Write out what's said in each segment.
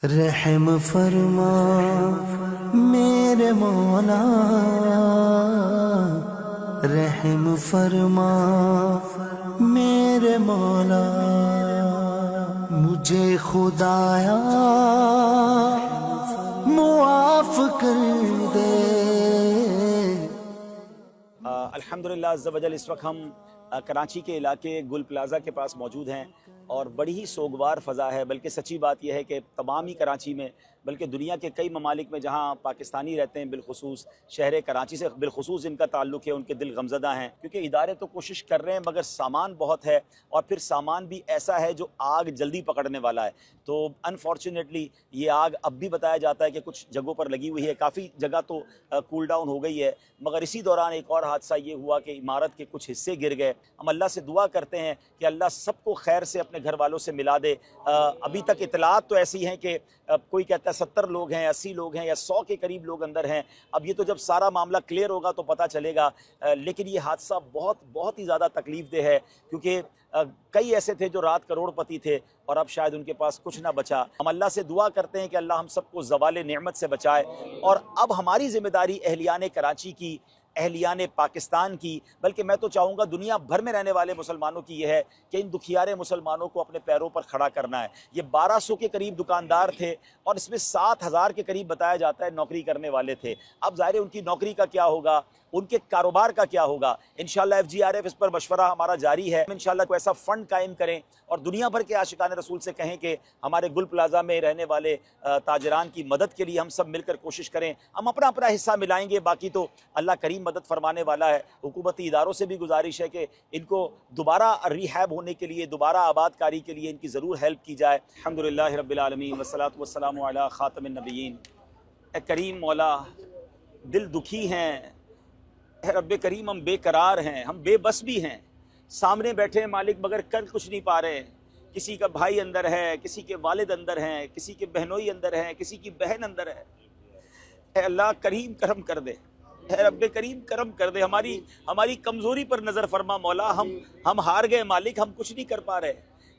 رحم فرما میرے مولا، رحم فرما میرے مولا، مجھے خدایا معاف کر دے۔ الحمدللہ عز و جل اس وقت ہم کراچی کے علاقے گل پلازا کے پاس موجود ہیں اور بڑی ہی سوگوار فضا ہے، بلکہ سچی بات یہ ہے کہ تمام ہی کراچی میں بلکہ دنیا کے کئی ممالک میں جہاں پاکستانی رہتے ہیں، بالخصوص شہر کراچی سے بالخصوص ان کا تعلق ہے، ان کے دل غمزدہ ہیں، کیونکہ ادارے تو کوشش کر رہے ہیں مگر سامان بہت ہے اور پھر سامان بھی ایسا ہے جو آگ جلدی پکڑنے والا ہے۔ تو انفارچونیٹلی یہ آگ اب بھی بتایا جاتا ہے کہ کچھ جگہوں پر لگی ہوئی ہے، کافی جگہ تو کول ڈاؤن ہو گئی ہے، مگر اسی دوران ایک اور حادثہ یہ ہوا کہ عمارت کے کچھ حصے گر گئے۔ ہم اللہ سے دعا کرتے ہیں کہ اللہ سب کو خیر سے اپنے گھر والوں سے ملا دے۔ ابھی تک اطلاعات تو ایسی ہیں کہ کوئی کہتا ہے 70 لوگ ہیں، 80 لوگ ہیں یا 100 کے قریب لوگ اندر ہیں۔ اب یہ تو جب سارا معاملہ کلیئر ہوگا تو پتہ چلے گا، لیکن یہ حادثہ بہت ہی زیادہ تکلیف دہ ہے، کیونکہ کئی ایسے تھے جو رات کروڑ پتی تھے اور اب شاید ان کے پاس کچھ نہ بچا۔ ہم اللہ سے دعا کرتے ہیں کہ اللہ ہم سب کو زوال نعمت سے بچائے، اور اب ہماری ذمہ داری اہلیان کراچی کی، اہلیان پاکستان کی، بلکہ میں تو چاہوں گا دنیا بھر میں رہنے والے مسلمانوں کی یہ ہے کہ ان دکھیارے مسلمانوں کو اپنے پیروں پر کھڑا کرنا ہے۔ یہ 1200 کے قریب دکاندار تھے اور اس میں 7000 کے قریب بتایا جاتا ہے نوکری کرنے والے تھے۔ اب ظاہر ہے ان کی نوکری کا کیا ہوگا، ان کے کاروبار کا کیا ہوگا۔ انشاءاللہ FGRF اس پر مشورہ ہمارا جاری ہے، انشاءاللہ کوئی ایسا فنڈ قائم کریں اور دنیا بھر کے عاشقان رسول سے کہیں کہ ہمارے گل پلازا میں رہنے والے تاجران کی مدد کے لیے ہم سب مل کر کوشش کریں۔ ہم اپنا حصہ ملائیں گے، باقی تو اللہ کریم مدد فرمانے والا ہے۔ حکومتی اداروں سے بھی گزارش ہے کہ ان کو دوبارہ ریہیب ہونے کے لیے، دوبارہ آباد کاری کے لیے ان کی ضرور ہیلپ کی جائے۔ الحمدللہ رب العالمین والصلاۃ والسلام علی خاتم النبیین۔ اے کریم مولا، دل دکھی ہیں، اے رب کریم ہم بے قرار ہیں، ہم بے بس بھی ہیں، سامنے بیٹھے ہیں مالک مگر کر کچھ نہیں پا رہے۔ کسی کا بھائی اندر ہے، کسی کے والد اندر ہیں، کسی کے بہنوئی اندر ہیں، کسی کی بہن اندر ہے۔ اے اللہ کریم کرم کر دے، اے رب کریم کرم کر دے، ہماری کمزوری پر نظر فرما مولا۔ ہم ہار گئے مالک، ہم کچھ نہیں کر پا رہے،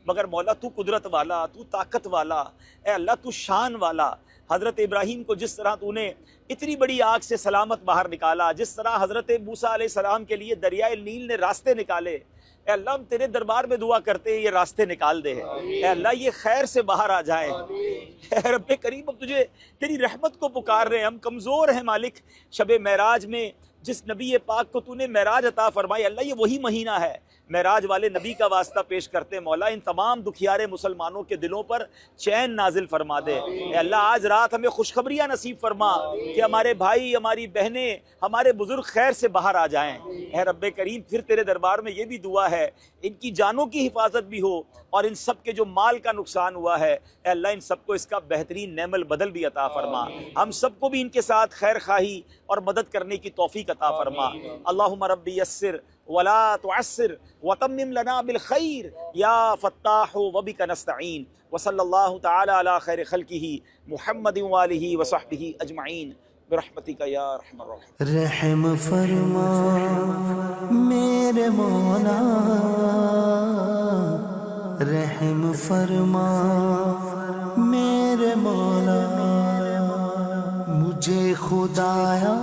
مگر مولا تو قدرت والا، تو طاقت والا، اے اللہ تو شان والا۔ حضرت ابراہیم کو جس طرح تو نے اتنی بڑی آگ سے سلامت باہر نکالا، جس طرح حضرت موسیٰ علیہ السلام کے لیے دریائے نیل نے راستے نکالے، اے اللہ ہم تیرے دربار میں دعا کرتے ہیں یہ راستے نکال دے، اے اللہ یہ خیر سے باہر آ جائیں۔ اے رب کریم ہم تجھے تیری رحمت کو پکار رہے ہیں، ہم کمزور ہیں مالک۔ شب معراج میں جس نبی پاک کو تو نے معراج عطا فرمائی، اللہ یہ وہی مہینہ ہے، معراج والے نبی کا واسطہ پیش کرتے ہیں مولا، ان تمام دکھیارے مسلمانوں کے دلوں پر چین نازل فرما دے۔ اے اللہ آج رات ہمیں خوشخبریاں نصیب فرما کہ ہمارے بھائی، ہماری بہنیں، ہمارے بزرگ خیر سے باہر آ جائیں۔ اے رب کریم پھر تیرے دربار میں یہ بھی دعا ہے ان کی جانوں کی حفاظت بھی ہو، اور ان سب کے جو مال کا نقصان ہوا ہے اے اللہ ان سب کو اس کا بہترین نعم البدل بھی عطا فرما۔ ہم سب کو بھی ان کے ساتھ خیر خواہی اور مدد کرنے کی توفیق عطا فرما۔ اللہم ربی یسر ولا تعسر وتمم لنا بالخیر یا فتاح وبک نستعین، وصلی اللہ تعالی علی خیر خلقہ محمد وآلہ وصحبہ اجمعین برحمتک یا ارحم الراحمین۔ رحم فرما میرے مولا، رحم فرما میرے مولا، مجھے خدایا